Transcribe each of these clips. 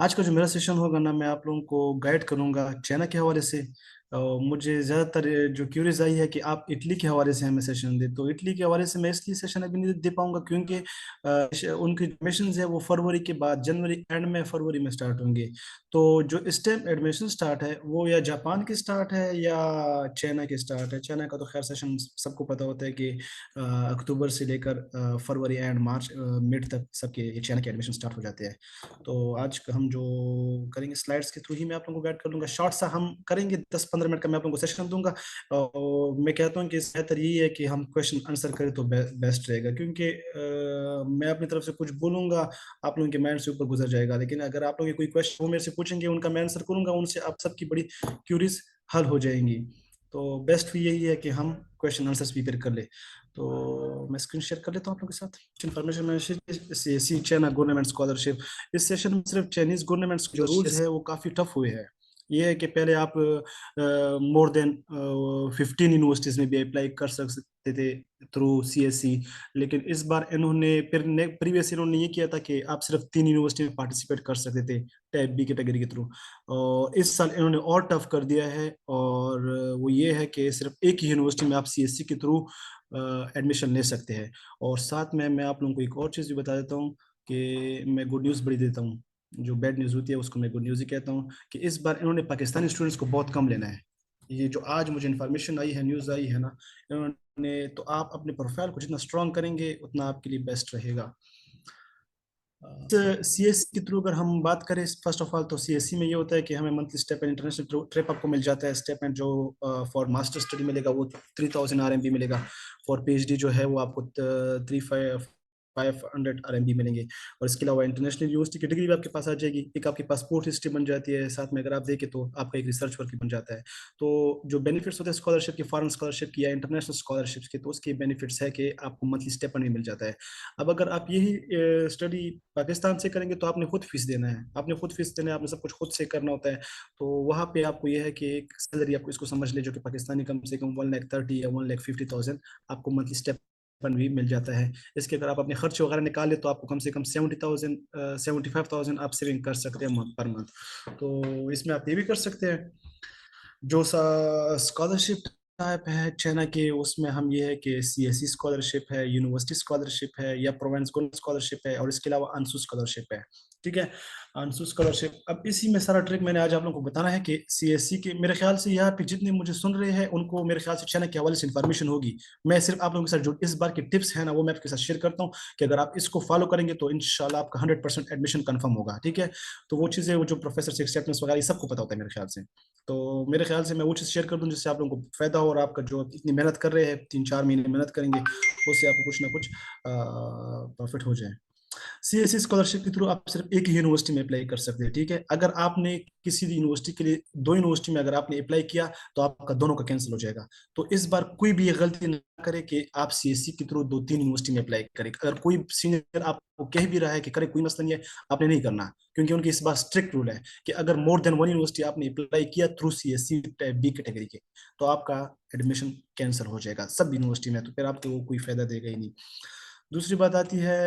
आज का जो मेरा सेशन होगा ना, मैं आप लोगों को गाइड करूंगा चाइना के हवाले से। मुझे ज़्यादातर जो क्यूरीज आई है कि आप इटली के हवाले से हमें सेशन दे, तो इटली के हवाले से मैं इसलिए सेशन अभी नहीं दे पाऊंगा क्योंकि उनके एडमिशन है वो फरवरी के बाद, जनवरी एंड में फरवरी में स्टार्ट होंगे। तो जो इस टाइम एडमिशन स्टार्ट है वो या जापान की स्टार्ट है या चाइना की स्टार्ट है। चाइना का तो खैर सेशन सबको पता होता है कि अक्टूबर से लेकर फरवरी एंड मार्च मिड तक सबके ये चाइना के एडमिशन स्टार्ट हो जाते हैं। तो आज का हम जो करेंगे स्लाइड्स के थ्रू ही मैं आप लोगों को गाइड कर दूंगा। शॉर्ट सा हम करेंगे, 10-15 मिनट का मैं आप लोगों को सेशन दूंगा। और मैं कहता हूँ कि बेहतर यही है कि हम क्वेश्चन आंसर करें तो बेस्ट रहेगा, क्योंकि मैं अपनी तरफ से कुछ बोलूंगा, आप लोगों के माइंड से ऊपर गुजर जाएगा। लेकिन अगर आप लोग कोई क्वेश्चन वो मेरे से पूछेंगे, उनका मैं आंसर करूंगा, उनसे आप सबकी बड़ी क्यूरीज हल हो जाएंगी। तो बेस्ट भी यही है कि हम क्वेश्चन आंसर्स प्रिपेयर कर ले। तो मैं स्क्रीन शेयर कर लेता हूँ आप लोगों के साथ। इन्फॉर्मेशन मैं सी चाइना गवर्नमेंट स्कॉलरशिप। इस सेशन में सिर्फ चाइनीज गवर्नमेंट जो रूल्स है वो काफ़ी टफ हुए हैं। ये है कि पहले आप मोर देन 15 यूनिवर्सिटीज़ में भी अप्लाई कर सकते थे थ्रू सीएससी। लेकिन इस बार इन्होंने फिर प्रीवियस इन्होंने ये किया था कि आप सिर्फ 3 यूनिवर्सिटी में पार्टिसिपेट कर सकते थे टाइप बी कैटेगरी के थ्रू। और इस साल इन्होंने और टफ कर दिया है, और वो ये है कि सिर्फ एक ही यूनिवर्सिटी में आप सीएससी के थ्रू एडमिशन ले सकते हैं। और साथ में मैं आप लोगों को एक और चीज़ भी बता देता हूँ कि मैं गुड न्यूज़ बड़ी देता हूँ। जो बैड न्यूज़ होती है उसको मैं गुड न्यूज़ ही कहता हूँ, कि इस बार इन्होंने पाकिस्तानी स्टूडेंट्स को बहुत कम लेना है। ये जो आज मुझे इन्फॉर्मेशन आई है, न्यूज़ आई है ना, इन्होंने, तो आप अपने प्रोफाइल को जितना स्ट्रॉन्ग करेंगे उतना आपके लिए बेस्ट रहेगा। सीएससी के थ्रू अगर हम बात करें, फर्स्ट ऑफ ऑल तो सीएससी में ये होता है कि हमें मंथली स्टेपन इंटरनेशनल ट्रिप आपको मिल जाता है। स्टेपन जो फॉर मास्टर स्टडी मिलेगा वो 3000 RMB मिलेगा। फॉर पीएचडी जो है वो आपको 500 RMB मिलेंगे। और इसके अलावा इंटरनेशनल यूनिवर्सिटी की डिग्री भी आपके पास आ जाएगी, एक आपके पासपोर्ट हिस्ट्री बन जाती है, साथ में अगर आप देखें तो आपका एक रिसर्च वर्क बन जाता है। तो जो बेनिफिट्स होते हैं स्कॉलरशिप के, फॉरेन स्कॉलरशिप की या इंटरनेशनल स्कॉलरशिप के, तो उसके बेनिफिट्स है कि आपको मंथली स्टेपन भी मिल जाता है। अब अगर आप यही स्टडी पाकिस्तान से करेंगे तो आपने खुद फीस देना है, आपने खुद फीस देना है, आपने सब कुछ खुद से करना होता है। तो वहाँ पे आपको यह है कि एक सैलरी आपको इसको समझ ले जो कि पाकिस्तानी कम से कम 1,30,000 या 1,50,000 आपको मंथली स्टेप भी मिल जाता है। इसके अगर आप अपने खर्च वगैरह निकाले तो आपको कम से कम 70,000 75,000 आप सेविंग कर सकते हैं पर मंथ। तो इसमें आप ये भी कर सकते हैं। जो सा स्कॉलरशिप टाइप है चाइना के, उसमें हम ये है कि सीएससी स्कॉलरशिप है, यूनिवर्सिटी स्कॉलरशिप है या प्रोविंस स्कॉलरशिप है, और इसके अलावा अंशु स्कॉलरशिप है। ठीक है, अंशु स्कॉलरशिप। अब इसी में सारा ट्रिक मैंने आज आप लोगों को बताना है कि सीएससी के, मेरे ख्याल से यहाँ पे जितने मुझे सुन रहे हैं उनको मेरे ख्याल से चाइना के हवाले से इन्फॉर्मेशन होगी। मैं सिर्फ आप लोगों के साथ जो इस बार के टिप्स है ना, वो मैं आपके साथ शेयर करता हूँ कि अगर आप इसको फॉलो करेंगे तो इंशाल्लाह आपका 100% एडमिशन कंफर्म होगा। ठीक है, तो वो चीज़ें, वो जो प्रोफेसर से एक्सेप्टेंस वगैरह, ये सबको पता होता है मेरे ख्याल से। तो मेरे ख्याल से मैं वो चीज़ शेयर कर दूं जिससे आप लोगों को फायदा हो, और आपका जो इतनी मेहनत कर रहे हैं, 3-4 महीने मेहनत करेंगे, उससे आपको कुछ ना कुछ प्रॉफिट हो जाए। सीएससी स्कॉलरशिप के थ्रू आप सिर्फ एक ही यूनिवर्सिटी में अप्लाई कर सकते हैं। ठीक है, अगर आपने किसी भी यूनिवर्सिटी के लिए, दो यूनिवर्सिटी में अगर आपने अप्लाई किया तो आपका दोनों का कैंसिल हो जाएगा। तो इस बार कोई भी ये गलती ना करे कि आप सीएससी के थ्रू 2-3 यूनिवर्सिटी में अप्लाई करें। अगर कोई सीनियर आपको कह भी रहा है कि करे, कोई मसला नहीं है, आपने नहीं करना, क्योंकि उनकी इस बार स्ट्रिक्ट रूल है कि अगर मोर देन वन यूनिवर्सिटी आपने अप्लाई किया through CSC type B category के, तो आपका एडमिशन कैंसिल हो जाएगा सब यूनिवर्सिटी में। तो फिर आपको वो कोई फायदा देगा ही नहीं। दूसरी बात आती है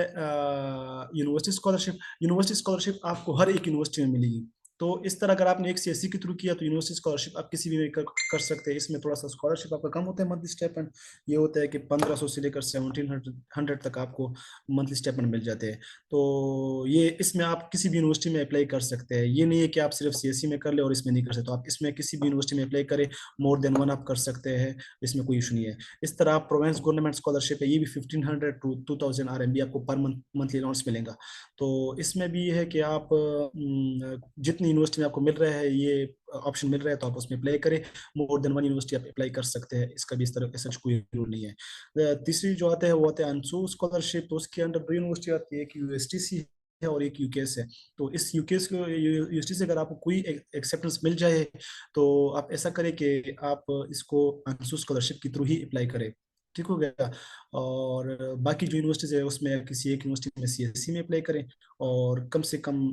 यूनिवर्सिटी स्कॉलरशिप। यूनिवर्सिटी स्कॉलरशिप आपको हर एक यूनिवर्सिटी में मिलेगी। तो इस तरह अगर आपने एक सीएससी के थ्रू किया तो यूनिवर्सिटी स्कॉलरशिप आप किसी भी में कर सकते हैं। इसमें थोड़ा सा स्कॉलरशिप आपका कम होता है मंथली स्टेपन। ये होता है कि 1500 से लेकर 1700 तक आपको मंथली स्टेपन मिल जाते हैं। तो ये, इसमें आप किसी भी यूनिवर्सिटी में अप्लाई कर सकते हैं। ये नहीं है कि आप सिर्फ सीएससी में कर ले और इसमें नहीं कर सकते। तो आप इसमें किसी भी यूनिवर्सिटी में अप्लाई करें, मोर देन वन आप कर सकते हैं, इसमें कोई इशू नहीं है। इस तरह आप प्रोविंस गवर्नमेंट स्कॉलरशिप है, ये भी 1,500 to 2,000 RMB आपको पर मंथली अलाउंस मिलेगा। तो इसमें भी ये है कि आप जितनी यूनिवर्सिटी में आपको मिल रहा है, ये ऑप्शन मिल रहा है, तो आप उसमें अप्लाई करें। मोर देन वन यूनिवर्सिटी आप अप्लाई कर सकते हैं, इसका भी इस तरह ऐसा कोई रूल नहीं है। तीसरी जो आता है वो आता है अंशु स्कॉलरशिप। तो उसके अंदर दो यूनिवर्सिटी आती है, एक यूएसटीसी है और एक यूकेएस है। तो इस यूकेएस को, यूनिवर्सिटी से अगर आपको कोई एक्सेप्टेंस मिल जाए तो आप ऐसा करें कि आप इसको अंशु स्कॉलरशिप के थ्रू ही अप्लाई करें। ठीक हो गया। और बाकी जो यूनिवर्सिटीज है उसमें किसी एक यूनिवर्सिटी में सीएससी में अप्लाई करें, और कम से कम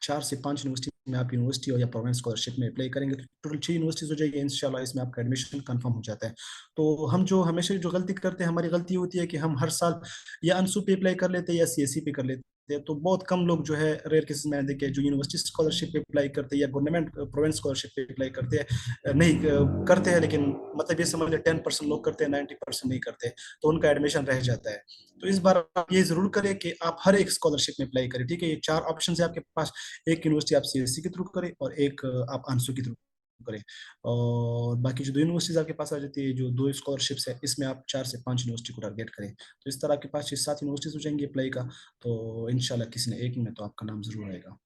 4 से 5 यूनिवर्सिटी में आप यूनिवर्सिटी और या प्रोविंस स्कॉलरशिप में अप्लाई करेंगे तो टोटल 6 यूनिवर्सिटीज हो जाएगी इंशाल्लाह। इसमें आपका एडमिशन कंफर्म हो जाता है। तो हम जो हमेशा जो गलती करते हैं, हमारी गलती होती है कि हम हर साल या अनसू पे अप्लाई कर लेते हैं या सीएससी पे कर लेते हैं, तो बहुत कम लोग जो है, रेयर केसेस मैंने देखे जो यूनिवर्सिटी स्कॉलरशिप पे अप्लाई करते हैं या गवर्नमेंट प्रोविंस स्कॉलरशिप पे अप्लाई करते हैं, नहीं करते हैं, लेकिन मतलब ये समझ लें 10% लोग करते हैं, 90% नहीं करते, तो उनका एडमिशन रह जाता है। तो इस बार आप ये जरूर करें कि आप हर एक स्कॉलरशिप में अप्लाई करें, ठीक है। ये 4 ऑप्शन है आपके पास, एक यूनिवर्सिटी आप सीएससी के थ्रू करें और एक आप आंसू के थ्रू करें, और बाकी जो 2 यूनिवर्सिटीज आपके पास आ जाती है, जो 2 स्कॉलरशिप्स है, इसमें आप 4 से 5 यूनिवर्सिटी को टारगेट करें, तो इस तरह आपके पास 6-7 यूनिवर्सिटीज हो जाएंगी अप्लाई का, तो इंशाल्लाह किसी न एक में तो आपका नाम जरूर आएगा।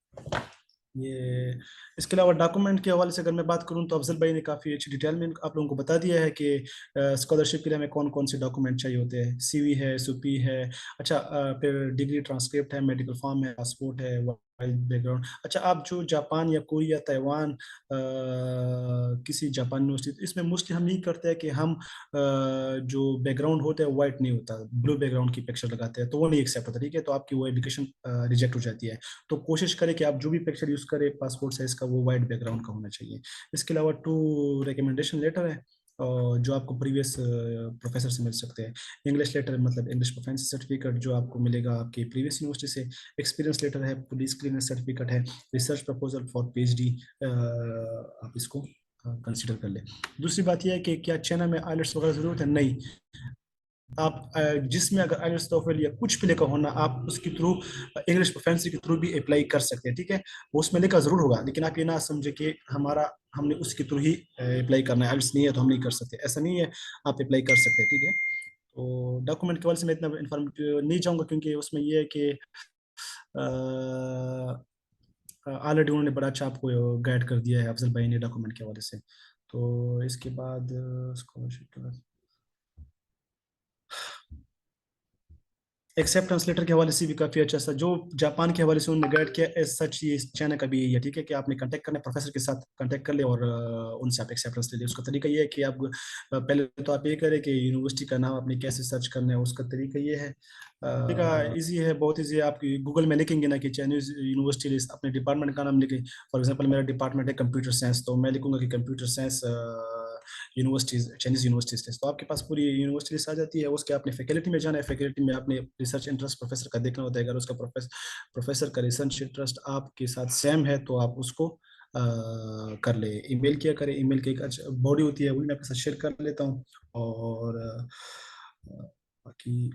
ये इसके अलावा डॉक्यूमेंट के हवाले से अगर मैं बात करूं, तो अफजल भाई ने काफ़ी अच्छी डिटेल में आप लोगों को बता दिया है कि स्कॉलरशिप के लिए हमें कौन कौन से डॉक्यूमेंट चाहिए होते हैं। सीवी है, सुपी है, अच्छा फिर डिग्री ट्रांसक्रिप्ट है, मेडिकल फॉर्म है, पासपोर्ट है, वाइल्ड बैकग्राउंड। अच्छा, आप जो जापान या कोरिया, ताइवान, किसी जापान यूनिवर्सिटी, इसमें मोस्टली हम यही करते हैं कि हम जो बैकग्राउंड होता है वाइट नहीं होता, ब्लू बैकग्राउंड की पिक्चर लगाते हैं, तो वो नहीं एक्सेप्ट होता, ठीक है, तो आपकी वो एप्लीकेशन रिजेक्ट हो जाती है। तो कोशिश करें कि आप जो भी पिक्चर यूज करें पासपोर्ट साइज का, वो वाइट बैकग्राउंड का होना चाहिए। इसके अलावा 2 रिकमेंडेशन लेटर है, और जो आपको प्रीवियस प्रोफेसर से मिल सकते हैं। इंग्लिश लेटर मतलब इंग्लिश प्रोफेंसी सर्टिफिकेट जो आपको मिलेगा आपकी प्रीवियस यूनिवर्सिटी से। एक्सपीरियंस लेटर है, पुलिस क्लीयरेंस सर्टिफिकेट है, रिसर्च प्रपोजल फॉर पीएचडी, आप इसको कंसिडर कर ले। दूसरी बात यह है कि क्या चाइना में आइलेट्स वगैरह जरूरत है? नहीं। आप जिसमें अगर आइलेट्स टोफल या कुछ भी लिखा होना, आप उसके थ्रू इंग्लिश प्रोफेंसी के थ्रू भी अप्लाई कर सकते हैं, ठीक है। वो उसमें लिखा जरूर होगा, लेकिन आप ये ना समझे कि हमने उसके थ्रू ही अप्लाई करना है, आइलेट्स नहीं है तो हम नहीं कर सकते, ऐसा नहीं है, आप अप्लाई कर सकते हैं, ठीक है। तो डॉक्यूमेंट के वाले से मैं इतना इन्फॉर्मेटिव नहीं चाहूंगा, क्योंकि उसमें ये है कि ऑलरेडी उन्होंने बड़ा अच्छा आपको गाइड कर दिया है अफजल भाई ने डॉक्यूमेंट के हवाले से। तो इसके बाद स्कॉलरशिप के बाद एक्सेप्टेंस लेटर के हवाले से भी काफी अच्छा सा जो जापान के हवाले से उन्होंने गाइड किया, एज सच ये चाइना का भी यही है, ठीक है, कि आपने कांटेक्ट करना है प्रोफेसर के साथ, कांटेक्ट कर ले और उनसे आप एक्सेप्टेंस ले ले। उसका तरीका ये है कि आप पहले तो आप ये करें कि यूनिवर्सिटी का नाम आपने कैसे सर्च करना है, उसका तरीका ये है, तरीका इजी है, बहुत इजी है। आप गूगल में लिखेंगे ना कि चाइनीज यूनिवर्सिटी, अपने डिपार्टमेंट का नाम लिखें। फॉर एग्जाम्पल मेरा डिपार्टमेंट है कंप्यूटर साइंस, तो मैं लिखूंगा कि computer science universities, Chinese universities, तो आपके पास पूरी यूनिवर्सिटीज आ जाती है। उसके आपने फैकल्टी में जाना है, फैकल्टी में आपने रिसर्च इंटरेस्ट प्रोफेसर का देखना होता है। अगर उसका प्रोफेसर का रिसर्च इंटरेस्ट आपके साथ सेम है, तो आप उसको कर ले, ईमेल किया करें। ईमेल की एक बॉडी होती है, वो मैं आपके साथ शेयर कर लेता हूँ। और बाकी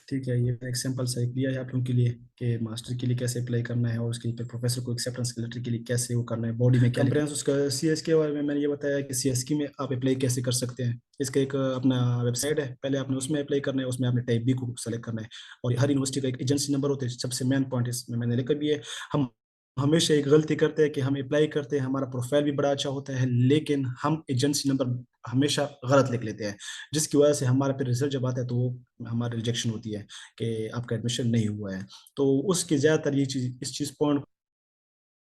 ठीक है, ये एग्जाम्पल सही दिया है आप लोगों के लिए कि मास्टर के लिए कैसे अप्लाई करना है, और उसके लिए प्रोफेसर को एक्सेप्टेंस लेटर के लिए कैसे वो करना है, बॉडी में क्या कंप्रेंस उसका। सीएस के बारे में मैंने ये बताया कि सीएसकी में आप अप्लाई कैसे कर सकते हैं। इसका एक अपना वेबसाइट है, पहले आपने उसमें अप्लाई करना है, उसमें आपने टाइप बी को सेलेक्ट करना है, और हर यूनिवर्सिटी का एक एजेंसी नंबर होता है, सबसे मेन पॉइंट इसमें मैंने लिखा भी है। हम हमेशा एक गलती करते हैं कि हम अप्लाई करते हैं, हमारा प्रोफाइल भी बड़ा अच्छा होता है, लेकिन हम एजेंसी नंबर हमेशा गलत लिख लेते हैं, जिसकी वजह से हमारा फिर रिजल्ट जब आता है तो वो हमारी रिजेक्शन होती है कि आपका एडमिशन नहीं हुआ है। तो उसकी ज्यादातर ये चीज, इस चीज पॉइंट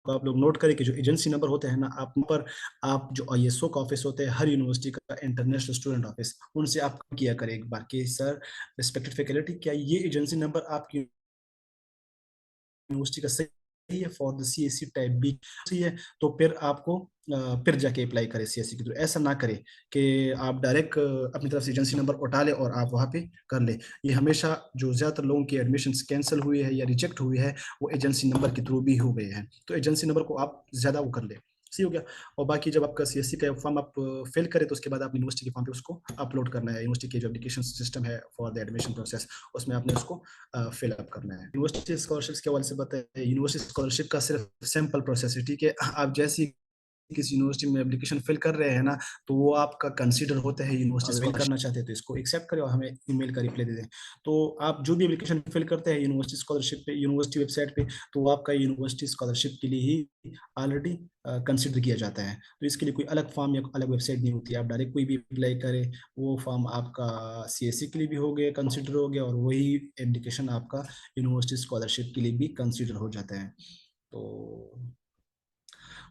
को आप लोग नोट करें कि जो एजेंसी नंबर होते हैं ना, आप पर आप जो आईएसओ का ऑफिस होते हैं हर यूनिवर्सिटी का, इंटरनेशनल स्टूडेंट ऑफिस, उनसे आप किया करें एक बार कि सर रिस्पेक्टेड फैकल्टी, क्या ये एजेंसी नंबर आपकी यूनिवर्सिटी का सही है for the CSC type B, सही है, तो फिर आपको फिर जाके अप्लाई करें सीएससी के थ्रू। ऐसा ना करें कि आप डायरेक्ट अपनी तरफ से एजेंसी नंबर उठा ले और आप वहां पे कर ले। ये हमेशा जो ज्यादातर लोगों की एडमिशन कैंसिल हुई है या रिजेक्ट हुई है, वो एजेंसी नंबर के थ्रू भी हो गए हैं, तो एजेंसी नंबर को आप ज्यादा वो कर ले। सही हो गया। और बाकी जब आपका सीएससी का फॉर्म आप फिल करें, तो उसके बाद आप यूनिवर्सिटी के फॉर्म पे उसको अपलोड करना है। यूनिवर्सिटी के जो एप्लीकेशन सिस्टम है फॉर द एडमिशन प्रोसेस, उसमें आपने उसको फिलअप करना है। यूनिवर्सिटी स्कॉलरशिप के हवाले से बताया, यूनिवर्सिटी स्कॉलरशिप का सिर्फ सिंपल प्रोसेस है, ठीक है। आप जैसी किसी यूनिवर्सिटी में एप्लीकेशन फिल कर रहे हैं ना, तो वो आपका कंसीडर होता है यूनिवर्सिटी स्कॉलरशिप करना चाहते हैं, तो इसको एक्सेप्ट करें और हमें ईमेल का रिप्लाई दे दें। तो आप जो भी एप्लीकेशन फिल करते हैं यूनिवर्सिटी स्कॉलरशिप पे, यूनिवर्सिटी वेबसाइट पे, तो वो आपका यूनिवर्सिटी स्कॉलरशिप के लिए ही ऑलरेडी कंसिडर किया जाता है। तो इसके लिए कोई अलग फॉर्म या अलग वेबसाइट नहीं होती है, आप डायरेक्ट कोई भी अप्लाई करें, वो फॉर्म आपका सीएससी के लिए भी हो गया, कंसिडर हो गया, और वही एप्लीकेशन आपका यूनिवर्सिटी स्कॉलरशिप के लिए भी कंसिडर हो जाता है। तो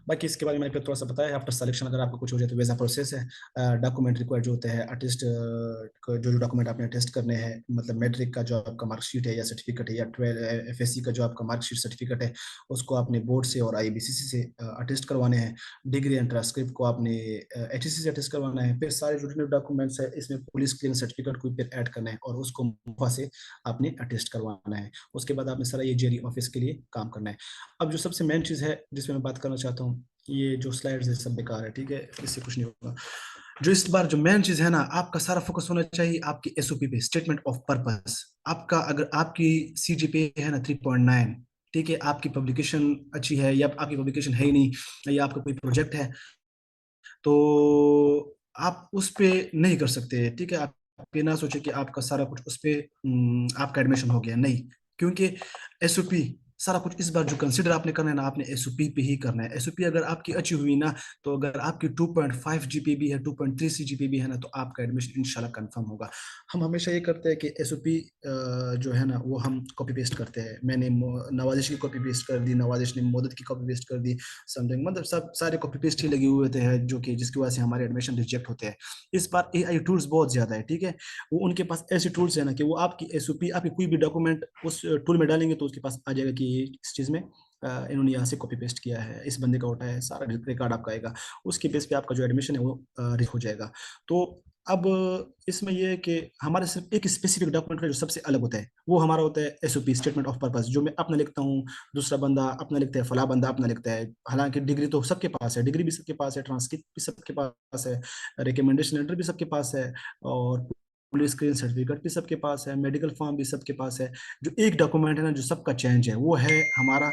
बाकी इसके बारे में मैंने थोड़ा सा बताया है। आफ्टर सिलेक्शन अगर आपको कुछ हो जाए तो वीजा प्रोसेस है। डॉक्यूमेंट रिक्वायर्ड जो होते हैं अटेस्ट, जो जो डॉक्यूमेंट आपने अटेस्ट करने हैं, मतलब मैट्रिक का जो आपका मार्कशीट है या सर्टिफिकेट है, या 12 एफएससी का जो आपका मार्कशीट सर्टिफिकेट है, उसको आपने बोर्ड से और आईबीसीसी से अटेस्ट करवाने हैं। डिग्री एंड ट्रांसक्रिप्ट को आपने एचएससी से अटेस्ट करवाना है। फिर सारे जो डॉक्यूमेंट्स है इसमें पुलिस क्लियरेंस सर्टिफिकेट को फिर ऐड करना है और उसको मुफा से आपने अटेस्ट करवाना है। उसके बाद आपने सारा ये जेरी ऑफिस के लिए काम करना है। अब जो सबसे मेन चीज़ है जिसमें मैं बात करना चाहता हूँ, ये जो स्लाइड्स है सब बेकार है, ठीक है, इससे कुछ नहीं होगा। जो इस बार जो मेन चीज है ना, आपका सारा फोकस होना चाहिए आपकी एसओपी पे, स्टेटमेंट ऑफ पर्पस। आपका अगर आपकी सीजीपीए है ना 3.9, ठीक है, आपकी पब्लिकेशन अच्छी है या आपकी पब्लिकेशन है ही नहीं, या आपका कोई प्रोजेक्ट है, तो आप उस पे नहीं कर सकते, ठीक है। आप ये ना सोचे कि आपका सारा कुछ उस पे आपका एडमिशन हो गया, नहीं। क्योंकि एसओपी सारा कुछ इस बार जो कंसिडर आपने करना है ना, आपने एसओपी पे ही करना है। एसओपी अगर आपकी अच्छी हुई ना, तो अगर आपकी 2.5 जीपी भी है, 2.3 जीपी भी है ना, तो आपका एडमिशन इंशाल्लाह कंफर्म होगा। हम हमेशा ये करते हैं कि एसओपी जो है ना वो हम कॉपी पेस्ट करते हैं। मैंने नवाजिश की कॉपी पेस्ट कर दी, नवाजिश ने मोदत की कॉपी पेस्ट कर दी, समथिंग, मतलब सब सारे कॉपी पेस्ट ही लगे हुए थे हैं, जो कि जिसकी वजह से हमारे एडमिशन रिजेक्ट होते हैं। इस बार एआई टूल्स बहुत ज्यादा है, ठीक है। वो उनके पास ऐसे टूल्स है ना कि वो आपकी एसओपी, आपकी कोई भी डॉक्यूमेंट उस टूल में डालेंगे तो उसके पास आ जाएगा कि इस चीज में इन्होंने यहाँ से कॉपी पेस्ट किया है, इस बंदे का उठाया है, सारा रिकॉर्ड आपका आएगा। उसके बेस पे आपका जो एडमिशन है वो हो जाएगा। तो अब इसमें यह है कि हमारे सिर्फ एक स्पेसिफिक डॉक्यूमेंट का जो सबसे अलग होता है वो हमारा होता है एसओपी, स्टेटमेंट ऑफ पर्पस, जो मैं अपना लिखता हूँ, दूसरा बंदा अपना लिखता है, फला बंदा अपना लिखता है। हालांकि डिग्री तो सबके पास है, डिग्री भी सबके पास है, ट्रांसक्रिप्ट भी सबके पास है, रिकमेंडेशन लेटर भी सबके पास है, और पुलिस क्लियरेंस सर्टिफिकेट भी सबके पास है, मेडिकल फॉर्म भी सबके पास है। जो एक डॉक्यूमेंट है ना जो सबका चेंज है, वो है हमारा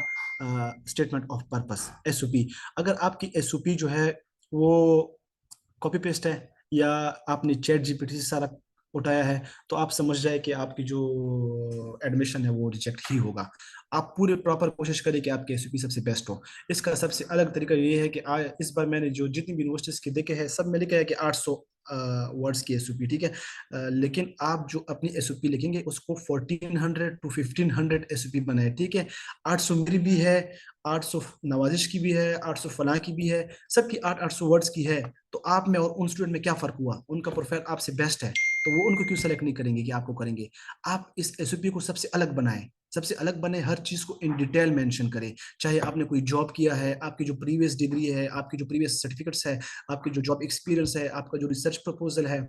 स्टेटमेंट ऑफ पर्पस, एसओपी। अगर आपकी एसओपी जो है वो कॉपी पेस्ट है, या आपने चैट जीपीटी से सारा उठाया है, तो आप समझ जाए कि आपकी जो एडमिशन है वो रिजेक्ट ही होगा। आप पूरे प्रॉपर कोशिश करें कि आपकी एसओपी सबसे बेस्ट हो। इसका सबसे अलग तरीका ये है कि इस बार मैंने जो जितनी भी यूनिवर्सिटीज के देखे हैं सब में लिखा है कि 800 वर्ड्स की एसओपी, ठीक है। लेकिन आप जो अपनी एसओपी लिखेंगे उसको 1400 टू 1500 एसओपी बनाए, ठीक है। 800 मेरी भी है, 800 नवाजिश की भी है, 800 फलां की भी है, सबकी 800 वर्ड्स की है। तो आप में और उन स्टूडेंट में क्या फर्क हुआ? उनका प्रोफाइल आपसे बेस्ट है, तो वो उनको क्यों सेलेक्ट नहीं करेंगे कि आपको करेंगे? आप इस एसओपी को सबसे अलग बनाएं, सबसे अलग बने, हर चीज को इन डिटेल मेंशन करें। चाहे आपने कोई जॉब किया है, आपकी जो प्रीवियस डिग्री है, आपकी जो प्रीवियस सर्टिफिकेट्स है, आपकी जो जॉब एक्सपीरियंस है, आपका जो रिसर्च प्रपोजल है,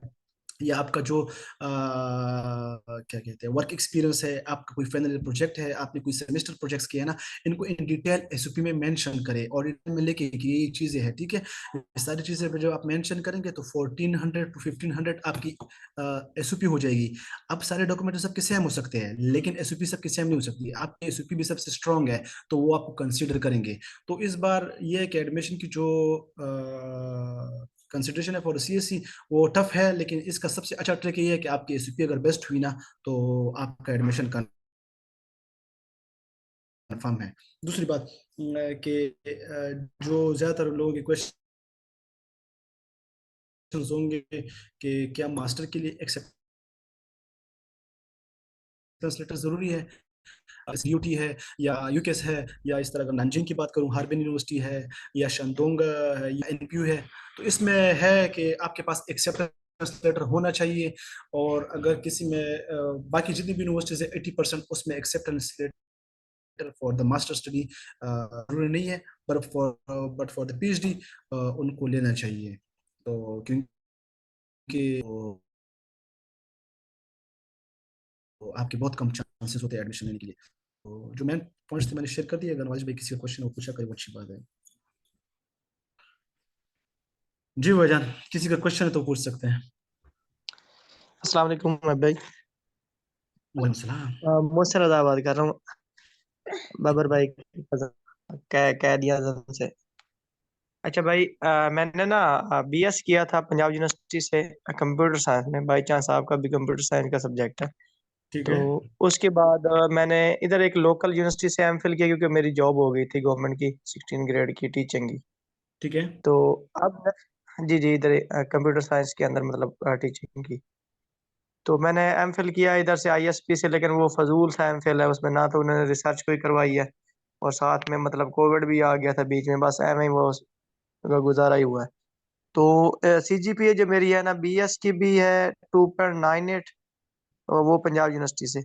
या आपका जो क्या कहते हैं वर्क एक्सपीरियंस है, आपका कोई फाइनल प्रोजेक्ट है, आपने कोई सेमेस्टर प्रोजेक्ट्स किए हैं ना, इनको इन डिटेल एसओपी में मेंशन करें और इनमें लेके कि ये चीजें हैं, ठीक है। ये सारी चीजें जब आप मेंशन करेंगे तो 1400 टू 1500 आपकी एसओपी हो जाएगी। अब सारे डॉक्यूमेंट सबके सेम हो सकते हैं, लेकिन एसओपी सबके सेम नहीं हो सकती। आपकी एसओपी भी सबसे स्ट्रांग है, तो वो आपको कंसीडर करेंगे। तो इस बार ये है कि एडमिशन की जो कंसिडरेशन है फॉर सीएससी वो टफ है, लेकिन इसका सबसे अच्छा ट्रिक ये है कि आपकी एसयूपी अगर बेस्ट हुई ना, तो आपका एडमिशन कंफर्म है। दूसरी बात कि जो ज्यादातर लोगों के क्वेश्चन होंगे कि क्या मास्टर के लिए एक्सेप्टेंस लेटर जरूरी है, यूटी है या यूकेस है, या इस तरह अगर नानजिंग की बात करूं हार्बिन यूनिवर्सिटी है, या शंदोंग है, या एनपीयू है, तो इसमें है कि आपके पास एक्सेप्टेंस लेटर होना चाहिए। और अगर किसी में बाकी जितनी भी यूनिवर्सिटीज है 80% उसमें acceptance letter for the master study जरूरी नहीं है, बट फॉर द पीएचडी उनको लेना चाहिए। तो क्योंकि तो आपके बहुत कम चांसेस होते हैं एडमिशन लेने के लिए। तो जो मेन पॉइंट्स थे मैंने शेयर कर दिए। अगर नवाज भाई किसी का क्वेश्चन हो पूछा करें, वो अच्छी बात है। जी भाईजान, किसी का क्वेश्चन है तो पूछ सकते हैं। अस्सलाम वालेकुम भाई। वालेकुम सलाम। मुझसे रजा बात कर रहा हूँ, बाबर भाई कह दिया से। अच्छा भाई, मैंने ना बीएस किया था पंजाब यूनिवर्सिटी से कंप्यूटर साइंस में। बाई चांस आपका भी कंप्यूटर साइंस का सब्जेक्ट है। ठीक तो है। उसके बाद मैंने इधर एक लोकल यूनिवर्सिटी से एमफिल किया, क्योंकि मेरी जॉब हो गई थी गवर्नमेंट की 16 ग्रेड की टीचिंग की। ठीक है। तो अब जी जी, इधर कंप्यूटर साइंस के अंदर मतलब टीचिंग की। तो मैंने एमफिल किया इधर से आईएसपी से, लेकिन वो फजूल सा एमफिल है, उसमें ना तो उन्होंने रिसर्च कोई करवाई है और साथ में मतलब कोविड भी आ गया था बीच में, बस ऐਵੇਂ ही वो उसका गुजारा ही हुआ है। तो CGPA जो मेरी है ना, BS की भी है 2.98, और वो पंजाब यूनिवर्सिटी से,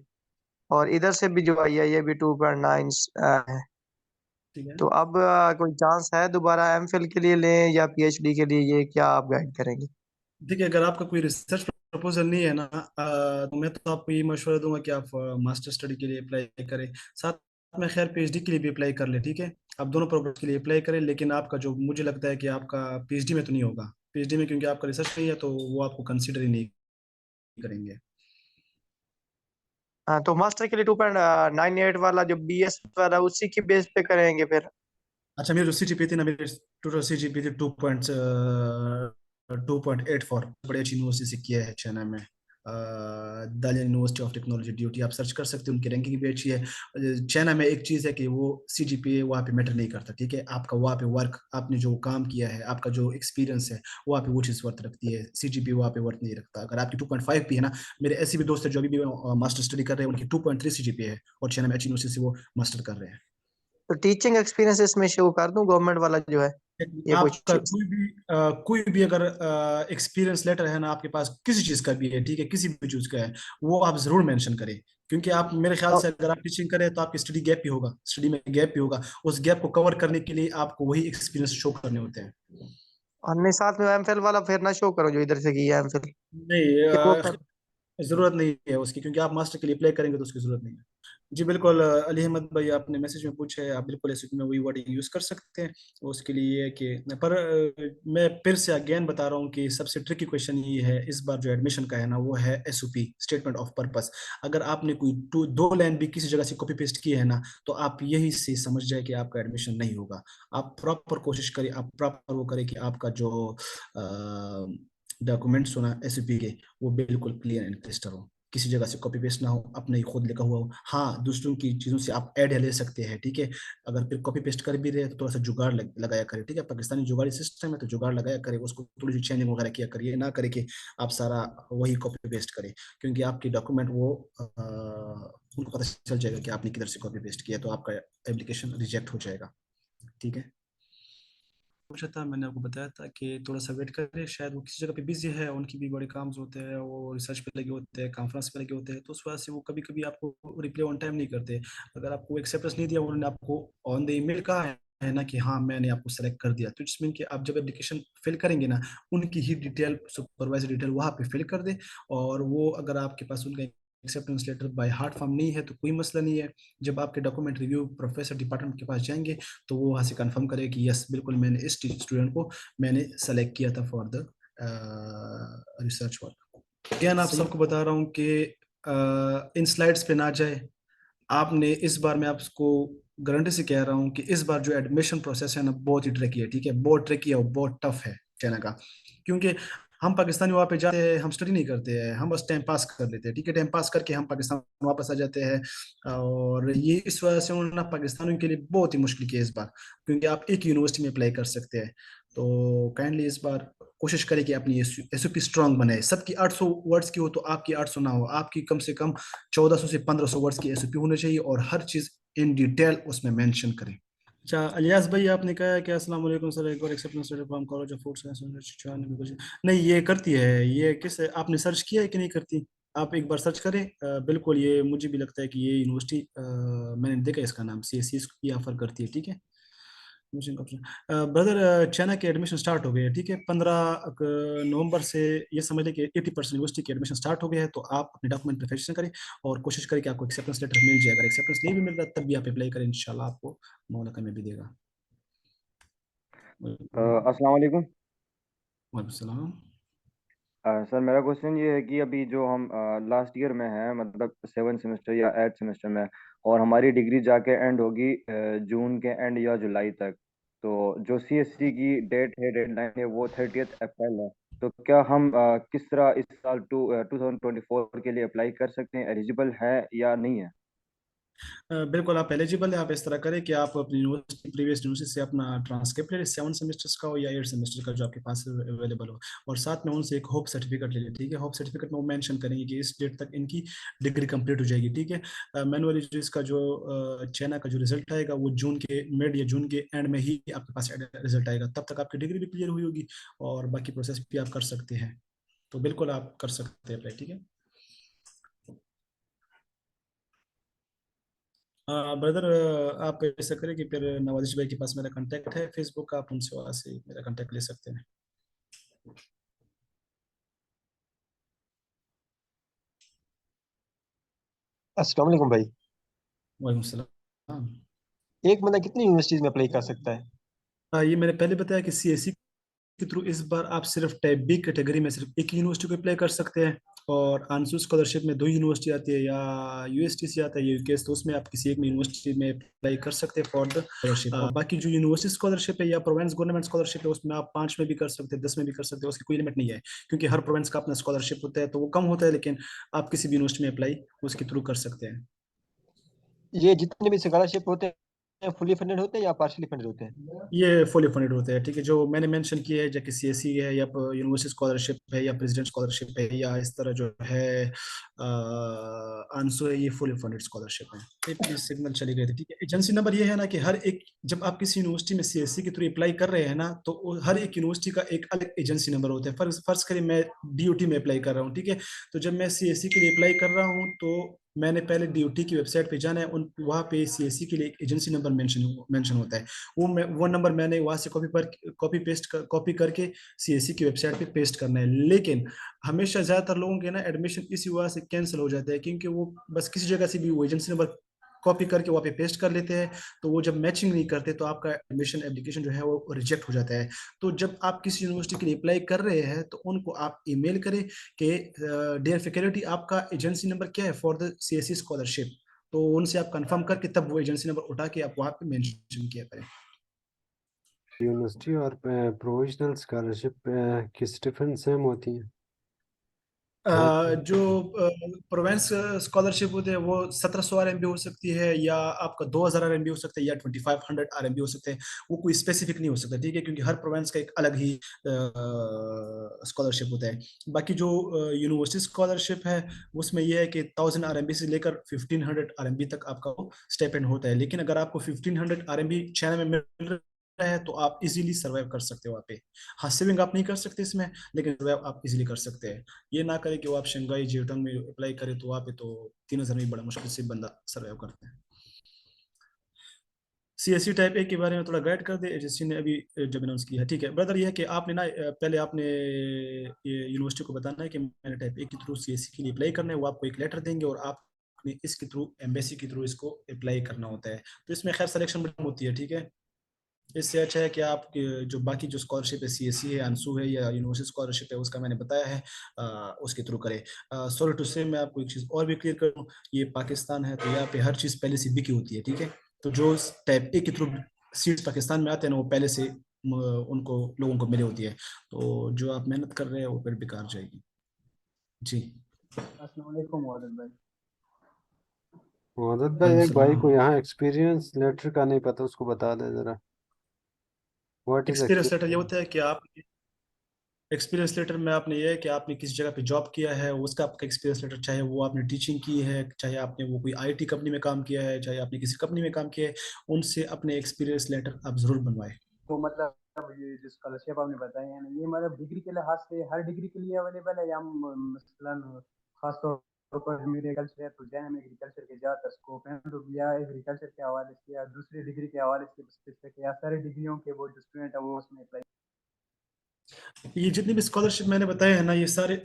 और इधर से भी जो आई है ये भी 2.9 है। ठीक है। तो अब कोई चांस है दोबारा MPhil के लिए लें या PhD के लिए, ये क्या आप गाइड करेंगे? देखिए, अगर आपका कोई रिसर्च प्रपोजल नहीं है ना, तो मैं तो आपको ये मशवरा दूंगा कि आप मास्टर स्टडी के लिए अप्लाई करें। साथ में खैर पीएचडी के लिए भी अप्लाई कर ले, ठीक है। आप दोनों प्रोग्राम के लिए अप्लाई करें, लेकिन आपका जो मुझे लगता है कि आपका पीएचडी में तो नहीं होगा। पीएचडी में क्योंकि आपका रिसर्च नहीं है, तो वो आपको कंसिडर ही नहीं करेंगे। हाँ, तो मास्टर के लिए 2.98 वाला जो BS वाला, उसी की बेस पे करेंगे फिर? अच्छा, मेरी जो सीजीपीए थी ना, मेरी टोटल सीजीपीए थी 2.84। बड़ी अच्छी यूनिवर्सिटी से किया है चेन्नई में, दालिया यूनिवर्सिटी ऑफ टेक्नोलॉजी ड्यूटी। आप सर्च कर सकते हो, उनकी रैंकिंग भी अच्छी है। चाइना में एक चीज़ है कि वो सीजीपीए वहाँ पे मैटर नहीं करता, ठीक है। आपका वहाँ पे वर्क, आपने जो काम किया है, आपका जो एक्सपीरियंस है, वहाँ पे वो चीज़ वर्थ रखती है। सीजीपीए वहाँ पे वर्थ नहीं रखता। अगर आपकी 2.5 भी है ना, मेरे ऐसे भी दोस्त है जो अभी भी मास्टर स्टडी कर रहे हैं, उनकी 2.3 सीजीपीए है, और चाइना में अच्छी यूनिवर्सिटी से वो मास्टर कर रहे हैं। तो टीचिंग एक्सपीरियंस इसमें शो कर दूं, गवर्नमेंट वाला जो है, ये आपका पूछिए। कोई भी अगर एक्सपीरियंस लेटर है ना आपके पास, किसी चीज का भी है, ठीक है, किसी भी चीज का है, वो आप जरूर मेंशन करें। क्योंकि आप, मेरे ख्याल और से अगर आप टीचिंग करें तो आपकी स्टडी गैप भी होगा, स्टडी में गैप भी होगा। उस गैप को कवर करने के लिए आपको वही एक्सपीरियंस शो करने होते हैं। हमने साथ में MPhil वाला फिर ना शो करो, जो इधर से किया है MPhil, नहीं, कि वो कर। जरूरत नहीं है उसकी, क्योंकि आप मास्टर के लिए अप्लाई करेंगे तो उसकी जरूरत नहीं है। जी बिल्कुल, अली अहमद भाई, आपने मैसेज में पूछा है, आप बिल्कुल ऐसे में वही वर्डिंग यूज कर सकते हैं। उसके लिए ये है कि पर मैं फिर से अगेन बता रहा हूँ कि सबसे ट्रिकी क्वेश्चन ये है इस बार जो एडमिशन का है ना, वो है SOP, स्टेटमेंट ऑफ पर्पस। अगर आपने कोई दो लाइन भी किसी जगह से कॉपी पेस्ट की है ना, तो आप यही से समझ जाए कि आपका एडमिशन नहीं होगा। आप प्रॉपर कोशिश करिए, आप प्रॉपर वो करें कि आपका जो डॉक्यूमेंट्स हो ना SOP के, वो बिल्कुल क्लियर एंड क्रिस्टल हो, किसी जगह से कॉपी पेस्ट ना हो, अपना ही खुद लिखा हुआ हो। हाँ, दूसरों की चीजों से आप ऐड ले सकते हैं, ठीक है। अगर फिर कॉपी पेस्ट कर भी रहे हैं तो थोड़ा सा जुगाड़ लगाया करें, ठीक है। पाकिस्तानी जुगाड़ी सिस्टम है, तो जुगाड़ लगाया करें, उसको थोड़ी सी चेंजिंग वगैरह किया करिए, ना करे कि आप सारा वही कॉपी पेस्ट करें। क्योंकि आपकी डॉक्यूमेंट वो उनको पता चल जाएगा कि आपने किधर से कॉपी पेस्ट किया, तो आपका एप्लीकेशन रिजेक्ट हो जाएगा, ठीक है। पूछा था, मैंने आपको बताया था कि थोड़ा सा वेट करें, शायद वो किसी जगह पे बिजी है, उनकी भी बड़े काम होते हैं, वो रिसर्च पे लगे होते हैं, कॉन्फ्रेंस पे लगे होते हैं, तो उस वजह से वो कभी कभी आपको रिप्लाई ऑन टाइम नहीं करते। अगर आपको एक्सेप्टेंस नहीं दिया, उन्होंने आपको ऑन द ईमेल कहा है ना कि हाँ मैंने आपको सेलेक्ट कर दिया, तो इट्स मीन कि आप जब एप्लीकेशन फिल करेंगे ना, उनकी ही डिटेल, सुपरवाइजर डिटेल वहाँ पे फिल कर दे। और वो अगर आपके पास उनका acceptance letter by hard form नहीं है तो कोई मसला नहीं है। जब आपके डॉक्यूमेंट रिव्यू प्रोफेसर डिपार्टमेंट के पास जाएंगे, तो वो वहाँ से कंफर्म करे कि यस बिल्कुल मैंने इस स्टूडेंट को मैंने सेलेक्ट किया था for the research work. Again आप सबको बता रहा हूँ कि इन स्लाइड्स पे ना जाए। आपने इस बार, मैं आपको गारंटी से कह रहा हूँ कि इस बार जो एडमिशन प्रोसेस है ना, बहुत ही ट्रिकी है, ठीक है, बहुत ट्रिकी है और बहुत टफ है चाइना का। क्योंकि हम पाकिस्तानी वहाँ पे जाते हैं, हम स्टडी नहीं करते हैं, हम बस टाइम पास कर लेते हैं, ठीक है, टाइम पास करके हम पाकिस्तान वापस आ जाते हैं। और ये इस वजह से उन्होंने पाकिस्तानियों के लिए बहुत ही मुश्किल किया इस बार, क्योंकि आप एक यूनिवर्सिटी में अप्लाई कर सकते हैं। तो काइंडली इस बार कोशिश करें कि अपनी SOP स्ट्रांग बनाए। सबकी 800 वर्ड्स की हो तो आपकी 800 ना हो, आपकी कम से कम 1400 से 1500 वर्ड्स की SOP होनी चाहिए, और हर चीज इन डिटेल उसमें मेंशन करें। अच्छा अलियास भाई, आपने कहा है कि अस्सलाम वालेकुम सर, एक और acceptance letter from college of food science नहीं, ये करती है, ये किस, आपने सर्च किया है कि नहीं करती? आप एक बार सर्च करें, बिल्कुल ये मुझे भी लगता है कि ये यूनिवर्सिटी, मैंने देखा इसका नाम CSC की ऑफर करती है, ठीक है। ब्रदर, चाइना के एडमिशन स्टार्ट हो गए हैं, ठीक है। 15 नवंबर से ये समझ लें कि 80% यूनिवर्सिटी के एडमिशन स्टार्ट हो गए हैं। तो आप अपने डॉक्यूमेंट प्रिपरेशन करें और कोशिश करें कि आपको एक्सेप्टेंस लेटर मिल जाए। अगर एक्सेप्टेंस नहीं भी मिल रहा तब भी आप अप्लाई करें, इंशाल्लाह आपको मौका में भी देगा। वालेकुम अस्सलाम वालेकुम। सलाम। सर मेरा क्वेश्चन ये है कि अभी जो हम लास्ट ईयर में हैं, मतलब 7 सेमेस्टर या 8 सेमेस्टर में, और हमारी डिग्री जाके एंड होगी जून के एंड या जुलाई तक। तो जो CSC की डेट है, डेडलाइन है, वो 30 अप्रैल है। तो क्या हम किस तरह इस साल 2024 के लिए अप्लाई कर सकते हैं? एलिजिबल है या नहीं है? बिल्कुल आप एलिजिबल है। आप इस तरह करें कि आप अपनी यूनिवर्सिटी, प्रीवियस यूनिवर्सिटी से अपना ट्रांसक्रिप्ट ले लें, 7 सेमेस्टर्स का हो या 8 सेमेस्टर का जो आपके पास अवेलेबल हो, और साथ में उनसे एक होप सर्टिफिकेट ले लें। ठीक है, होप सर्टिफिकेट में वो मेंशन करेंगे कि इस डेट तक इनकी डिग्री कंप्लीट हो जाएगी। ठीक है, मैनुअली जो इसका जो चाइना का जो रिजल्ट आएगा वो जून के मिड या जून के एंड में ही आपके पास रिजल्ट आएगा। तब तक आपकी डिग्री भी क्लियर हुई होगी और बाकी प्रोसेस भी आप कर सकते हैं। तो बिल्कुल आप कर सकते हैं अप्लाई। ठीक है ब्रदर, आप ऐसा करें कि फिर नवाजिश भाई के पास मेरा कांटेक्ट है फेसबुक का, आप उनसे वहाँ से मेरा कांटेक्ट ले सकते हैं। अस्सलाम वालेकुम भाई। वालेकुम सलाम। एक बंदा कितनी यूनिवर्सिटीज में अप्लाई कर सकता है? ये मैंने पहले बताया कि सीएससी के थ्रू इस बार आप सिर्फ टाइप बी कैटेगरी में सिर्फ एक यूनिवर्सिटी को अप्लाई कर सकते हैं, और आंसू स्कॉलरशिप में 2 यूनिवर्सिटी आती है, या यूएसटीसी आता है या यूकेएस, तो उसमें आप किसी एक में यूनिवर्सिटी में अप्लाई कर सकते हैं फॉर द स्कॉलरशिप। और बाकी जो यूनिवर्सिटी स्कॉलरशिप है या प्रोविंस गवर्नमेंट स्कॉलरशिप है, उसमें आप 5 में भी कर सकते हैं, 10 में भी कर सकते हैं, उसकी कोई लिमिट नहीं है, क्योंकि हर प्रोविंस का अपना स्कॉलरशिप होता है तो वो कम होता है, लेकिन आप किसी भी यूनिवर्सिटी में अप्लाई उसके थ्रू कर सकते हैं। ये जितने भी स्कॉलरशिप होते हैं फुली फंडेड होते हैं या पार्शली फंडेड होते हैं? ये फुली फंडेड होते हैं। ठीक है, जो मैंने मेंशन किया है, जैसे सीएससी है या यूनिवर्सिटी स्कॉलरशिप है या प्रेसिडेंट स्कॉलरशिप है या इस तरह जो है आंसू है, ये फुली फंडेड स्कॉलरशिप है। प्लीज सिग्नल चली गई थी। ठीक है, एजेंसी नंबर ये है ना कि हर एक, जब आप किसी यूनिवर्सिटी में सीएससी के थ्रू अप्लाई कर रहे हैं ना, तो हर एक यूनिवर्सिटी का एक अलग एजेंसी नंबर होता है। फर्ज करिए मैं डीयूटी में अप्लाई कर रहा हूँ। ठीक है, तो जब मैं सीएससी के लिए अप्लाई कर रहा हूँ तो मैंने पहले डीयूटी की वेबसाइट पे जाना है, उन वहाँ पे सीएससी के लिए एक एजेंसी नंबर मेंशन होता है। वो नंबर मैंने वहां से कॉपी करके सीएससी की वेबसाइट पे पेस्ट करना है। लेकिन हमेशा ज्यादातर लोगों के ना एडमिशन इसी वजह से कैंसिल हो जाता है, क्योंकि वो बस किसी जगह से भी वो एजेंसी नंबर कॉपी करके वहाँ पे पेस्ट कर लेते हैं, तो वो जब मैचिंग नहीं करते तो आपका एडमिशन एप्लीकेशन जो है वो रिजेक्ट हो जाता है। तो जब आप किसी यूनिवर्सिटी के लिए अप्लाई कर रहे हैं तो उनको आप ईमेल करें कि डियर फैकल्टी, आपका एजेंसी नंबर क्या है फॉर द सीएससी स्कॉलरशिप, तो उनसे आप कंफर्म करके तब वो एजेंसी नंबर उठा के आप वहाँ पे मेंशन किया करें। यूनिवर्सिटी और प्रोविजनल स्कॉलरशिप किस डिफरेंट सेम होती हैं? जो प्रोवेंस स्कॉलरशिप होते हैं वो 1700 RMB हो सकती है, या आपका 2000 RMB हो सकता है, या 2500 RMB हो सकते हैं। वो कोई स्पेसिफिक नहीं हो सकता। ठीक है, क्योंकि हर प्रोवेंस का एक अलग ही स्कॉलरशिप होता है। बाकी जो यूनिवर्सिटी स्कॉलरशिप है उसमें यह है कि 1000 RMB से लेकर 1500 RMB तक आपका वो स्टेपेंड होता है। लेकिन अगर आपको 1500 RMB चाइना में मिल रहा है तो आप इजीली सर्वाइव कर सकते हो वहाँ पे। हाँ, सेविंग आप नहीं कर सकते इसमें, लेकिन सर्वाइव आप इजीली कर सकते हैं। ये ना करें कि वो आप शंघाई जेटंग में अप्लाई करें तो वहाँ पे तो 3000 में बड़ा मुश्किल से बंदा सर्वाइव करता है। सीएससी टाइप ए के बारे में थोड़ा गाइड कर दे, एजेंसी ने अभी जब अनाउंस किया है। ठीक है ब्रदर, ये है कि आपने ना पहले आपने ये यूनिवर्सिटी को बताना है कि मैंने टाइप ए के थ्रू सीएससी के लिए अप्लाई करना है। वो आपको एक लेटर देंगे और आपने इसके थ्रू एम्बेसी के थ्रू इसको अप्लाई करना होता है। तो इसमें खैर सिलेक्शन होती है। ठीक है, इससे अच्छा है कि आप जो बाकी जो स्कॉलरशिप है, सीएससी है, आंसू है या यूनिवर्सिटी स्कॉलरशिप है, उसका मैंने बताया है, उसके थ्रू करें। सॉरी टू से, मैं आपको एक चीज़ और भी क्लियर करूँ, ये पाकिस्तान है तो यहाँ पे हर चीज़ पहले से बिकी होती है। ठीक है, तो जो टाइप ए के थ्रू सीट्स पाकिस्तान में आते हैं ना, वो पहले से उनको लोगों को मिली होती है, तो जो आप मेहनत कर रहे हैं वो फिर बेकार जाएगी। जी। अस्सलाम वालेकुम वालिद भाई। मोहम्मद भाई, वालेकुम एक भाई सलाम। को यहाँ एक्सपीरियंस लेटर का नहीं पता, उसको बता दे जरा। व्हाट इज एक्सपीरियंस लेटर ये एक्सपीरियंस? होता है कि आप, एक्सपीरियंस लेटर में आपने ये है कि आपने किसी जगह पे जॉब किया है, उसका आपका एक्सपीरियंस लेटर, चाहे वो आपने टीचिंग की है, चाहे आपने वो कोई आईटी कंपनी में काम किया है, चाहे आपने किसी कंपनी में काम किया है, उनसे अपने एक्सपीरियंस लेटर आप जरूर बनवाएं। तो मतलब ये जो स्कॉलरशिप आपने बताई है ना, ये मतलब डिग्री के लिहाज से हर डिग्री के लिए अवेलेबल है, या मसलन खास तौर पर मेरे एग्रीकल्चर है तो जैन में एग्रीकल्चर के ज़्यादातर स्कोप है, तो या एग्रीकल्चर के हवाले से या दूसरी डिग्री के हवाले से स्पेसिफिक, या सारी डिग्रियों के वो जो स्टूडेंट है वो उसमें अप्लाई? ये जितनी भी स्कॉलरशिप मैंने बताया है ना, ये सारे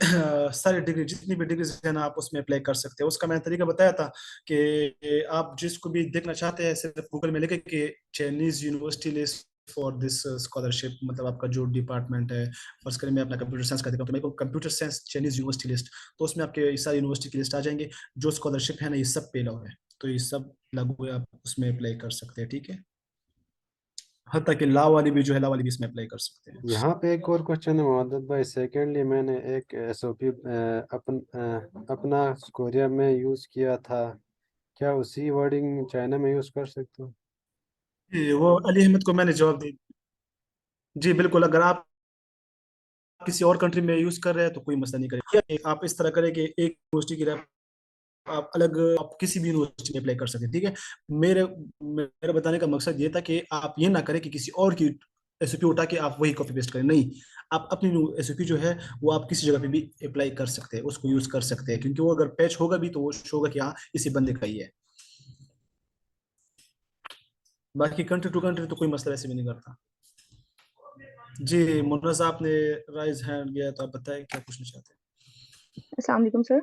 सारे डिग्री, जितनी भी डिग्रीज है ना, आप उसमें अप्लाई कर सकते हैं। उसका मैंने तरीका बताया था कि आप जिसको भी देखना चाहते हैं सिर्फ गूगल में लिखे कि Chinese university list for this scholarship, मतलब आपका जो डिपार्टमेंट है, फर्स्ट करें मैं अपना कंप्यूटर साइंस का देखा तो मेरे को computer science Chinese university list, तो उसमें आपके ये सारी यूनिवर्सिटी की लिस्ट आ जाएंगे। जो स्कॉलरशिप है ना, ये सब पे अलाउ है, तो ये सब लागू है, आप उसमें अप्लाई कर सकते हैं। ठीक है, हत्ता कि लॉ वाली भी जो है, लॉ वाली भी इसमें अप्लाई कर सकते हैं। यहाँ पे एक और क्वेश्चन है मोहम्मद भाई। सेकेंडली, मैंने एक एसओपी अपना कोरिया में यूज़ किया था। क्या उसी वर्डिंग चाइना में यूज कर सकते हो? जी, वो अली अहमद को मैंने जवाब दे। जी बिल्कुल, अगर आप किसी और कंट्री में यूज कर रहे हैं तो कोई मसला नहीं करेगा। आप इस तरह करें कि एक यूनिवर्सिटी की आप अलग, आप किसी भी यूनिवर्सिटी में अप्लाई कर सकते हैं, ठीक है। मेरे मेरा बताने का मकसद ये था कि आप ये ना करें कि किसी और की एसओपी उठा के आप वही कॉपी पेस्ट करें, नहीं। आप अपनी एसओपी जो है वो आप किसी जगह पे भी अप्लाई कर सकते हैं, उसको यूज कर सकते हैं, क्योंकि वो अगर पैच होगा भी तो वो शो होगा कि हाँ इसी बंदे का ही है। बाकी कंट्री टू कंट्री तो कोई मसला ऐसे भी नहीं करता। जी मुन्नस, आपने राइज हैंड किया है, तो आप बताएं क्या पूछना चाहते अस्सलाम वालेकुम सर।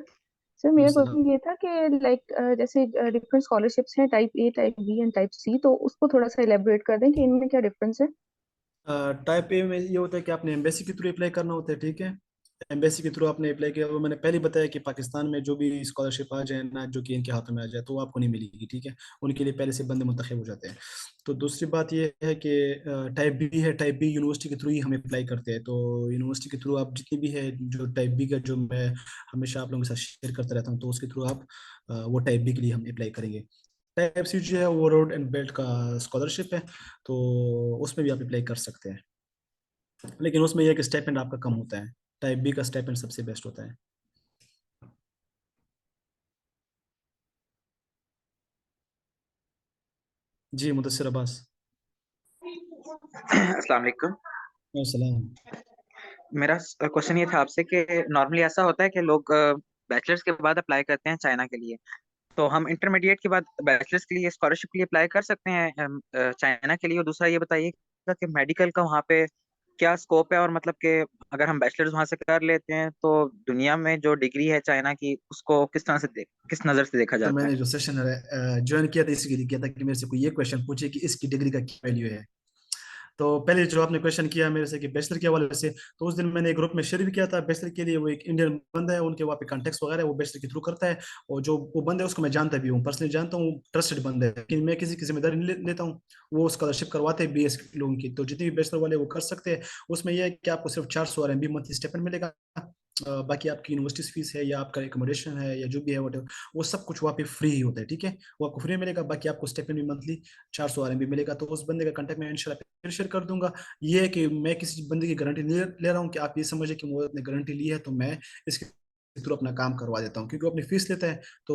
सर हैं। मेरा सलाम। क्वेश्चन ये था कि लाइक जैसे डिफरेंट स्कॉलरशिप्स हैं, type A, type B and type C, तो उसको थोड़ा सा इलेबोरेट कर दें कि इनमें क्या डिफरेंस है। टाइप ए में ये होता है कि आपने एम्बेसी के थ्रू अप्लाई करना होता है, ठीक है। एम्बेसी के थ्रू आपने अप्लाई किया, वो मैंने पहले बताया कि पाकिस्तान में जो भी स्कॉलरशिप आ जाए ना, जो कि इनके हाथों में आ जाए, तो वो आपको नहीं मिलेगी, ठीक है। उनके लिए पहले से बंदे मुंतखब हो जाते हैं। तो दूसरी बात ये है कि टाइप बी है, टाइप बी यूनिवर्सिटी के थ्रू ही हम अप्लाई करते हैं। तो यूनिवर्सिटी के थ्रू आप जितनी भी है, जो टाइप बी का, जो मैं हमेशा आप लोगों के साथ शेयर करता रहता हूँ, तो उसके थ्रू आप वो टाइप बी के लिए हम अप्लाई करेंगे। टाइप सी जो है वो रोड एंड बेल्ट का स्कॉलरशिप है, तो उसमें भी आप अप्लाई कर सकते हैं, लेकिन उसमें यह है कि स्टाइपेंड आपका कम होता है। टाइप बी का स्टाइपेंड सबसे बेस्ट होता है। जी मुदस्सिर अब्बास। अस्सलाम वालेकुम। सलाम। मेरा क्वेश्चन ये था आपसे कि नॉर्मली ऐसा होता है कि लोग बैचलर्स के बाद अप्लाई करते हैं चाइना के लिए, तो हम इंटरमीडिएट के बाद बैचलर्स के लिए स्कॉलरशिप के लिए अप्लाई कर सकते हैं चाइना के लिए। और दूसरा ये बताइए कि मेडिकल का वहाँ पे क्या स्कोप है, और मतलब कि अगर हम बैचलर्स वहाँ से कर लेते हैं तो दुनिया में जो डिग्री है चाइना की उसको किस तरह से किस नज़र से देखा तो जाता है। मैंने जो सेशन ज्वाइन किया था इसके लिए किया था कि मेरे से कोई ये क्वेश्चन पूछे कि इसकी डिग्री का क्या वैल्यू है। तो पहले जो आपने क्वेश्चन किया मेरे से कि बैचलर के हवाले से, तो उस दिन मैंने एक ग्रुप में शेयर भी किया था बैचलर के लिए। वो एक इंडियन बंदा है, उनके वहाँ पे कॉन्टेक्ट वगैरह वो बैचलर के थ्रू करता है। और जो वो बंदा है उसको मैं जानता भी हूँ, पर्सनली जानता हूँ, ट्रस्टेड बंदा है, लेकिन मैं किसी की जिम्मेदारी नहीं लेता हूँ। वो स्कॉलरशिप करवाते हैं बीएस लोगों की, तो जितने भी बैचलर वाले वो कर सकते हैं। उसमें यह है कि आपको सिर्फ 400 RMB मंथली स्टेपन मिलेगा। बाकी आपकी यूनिवर्सिटी फीस है या आपका एकोमोडेशन है या जो भी है वो सब कुछ वहाँ पे फ्री ही होता है, ठीक है। वो आपको फ्री मिलेगा। बाकी आपको स्टेपन भी मंथली 400 RMB मिलेगा। तो उस बंदे का कांटेक्ट मैं इंशाल्लाह फिर शेयर कर दूंगा। ये है कि मैं किसी बंदे की गारंटी ले रहा हूँ कि आप ये समझे कि वो गारंटी ली है तो मैं इसके थ्रू अपना काम करवा देता हूँ, क्योंकि वो अपनी फीस लेता है। तो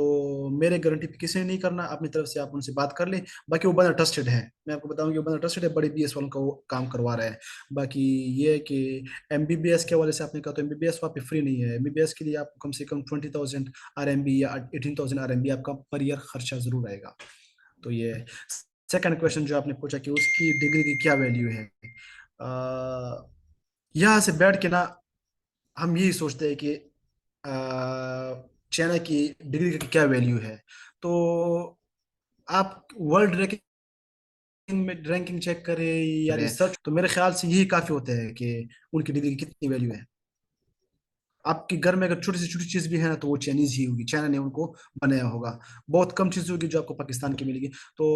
मेरे गारंटी पे किसी ने नहीं करना, अपनी तरफ से आप उनसे बात कर लें। बाकी वो बंदा ट्रस्टेड है, मैं आपको बताऊं कि वो बंदा ट्रस्टेड है, बड़े बीएस वालों का वो काम करवा रहा है। बाकी ये है कि एमबीबीएस के हवाले से आपने कहा, तो एमबीबीएस वहाँ पे फ्री नहीं है। एमबीबीएस के लिए आपको कम से कम 20,000 RMB या 18,000 RMB आपका पर ईयर खर्चा जरूर आएगा। तो ये सेकंड क्वेश्चन जो आपने पूछा कि उसकी डिग्री की क्या वैल्यू है, यहाँ से बैठ के ना हम यही सोचते हैं कि चाइना की डिग्री की क्या वैल्यू है। तो आप वर्ल्ड रैंकिंग में रैंकिंग चेक करें या रिसर्च, तो मेरे ख्याल से यही काफी होता है कि उनकी डिग्री की कितनी वैल्यू है। आपके घर में अगर छोटी से छोटी चीज भी है ना, तो वो चाइनीज ही होगी, चाइना ने उनको बनाया होगा। बहुत कम चीज होगी जो आपको पाकिस्तान की मिलेगी। तो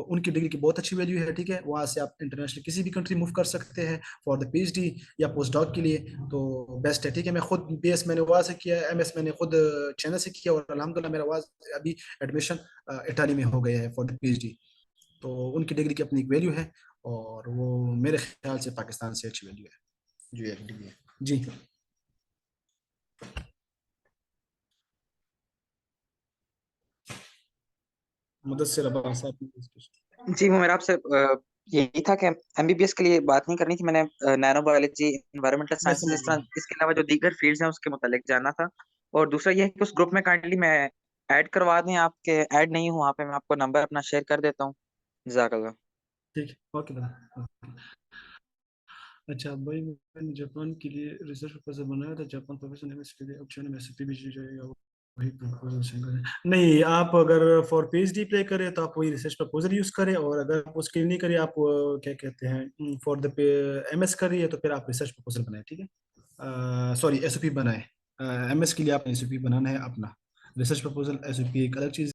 उनकी डिग्री की बहुत अच्छी वैल्यू है, ठीक है। वहां से आप इंटरनेशनल किसी भी कंट्री मूव कर सकते हैं फॉर द पीएचडी या पोस्ट डॉक के लिए। तो बेस्ट है, ठीक है। मैं खुद बीएस मैंने वहां से किया, एमएस मैंने खुद चाइना से किया, और अल्हम्दुलिल्लाह मेरा वहां अभी एडमिशन इटाली में हो गया है फॉर द पीएचडी। तो उनकी डिग्री की अपनी एक वैल्यू है, और वो मेरे ख्याल से पाकिस्तान से अच्छी वैल्यू है जो एक डिग्री है। जी मुदस्सिर अब्बास, आप जी वो मेरा आपसे यही था कि एमबीबीएस के लिए बात नहीं करनी थी, मैंने नैनो बायोलॉजी, इन्वायरमेंटल मैं साइंसेज, समझ इस गया। तरह इसके अलावा जो दीगर फील्ड्स हैं उसके मुतालिक जानना था। और दूसरा ये है कि उस ग्रुप में काइंडली मैं ऐड करवा दें, आपके ऐड नहीं हूँ वहाँ पे, मैं आपको नंबर अपना शेयर कर देता हूँ। जज़ाकल्लाह। ठीक है, ओके brother। अच्छा भाई, मैंने जापान के लिए रिसर्च प्रपोजल बनाया था, जापान प्रोफेसर ने इसके लिए ऑप्शन में से भी जाएगा, वही प्रपोजल सेंड करें। नहीं, आप अगर फॉर पीएचडी अप्लाई करें तो आप वही रिसर्च प्रपोजल यूज करें, और अगर आप उसके लिए नहीं करें, आप क्या कहते हैं फॉर द एमएस करिए, तो फिर आप रिसर्च प्रपोजल बनाए, ठीक है। सॉरी, एसओपी बनाए। एमएस के लिए आपने एसओपी बनाना है अपना। रिसर्च प्रपोजल एसओपी एक अलग चीज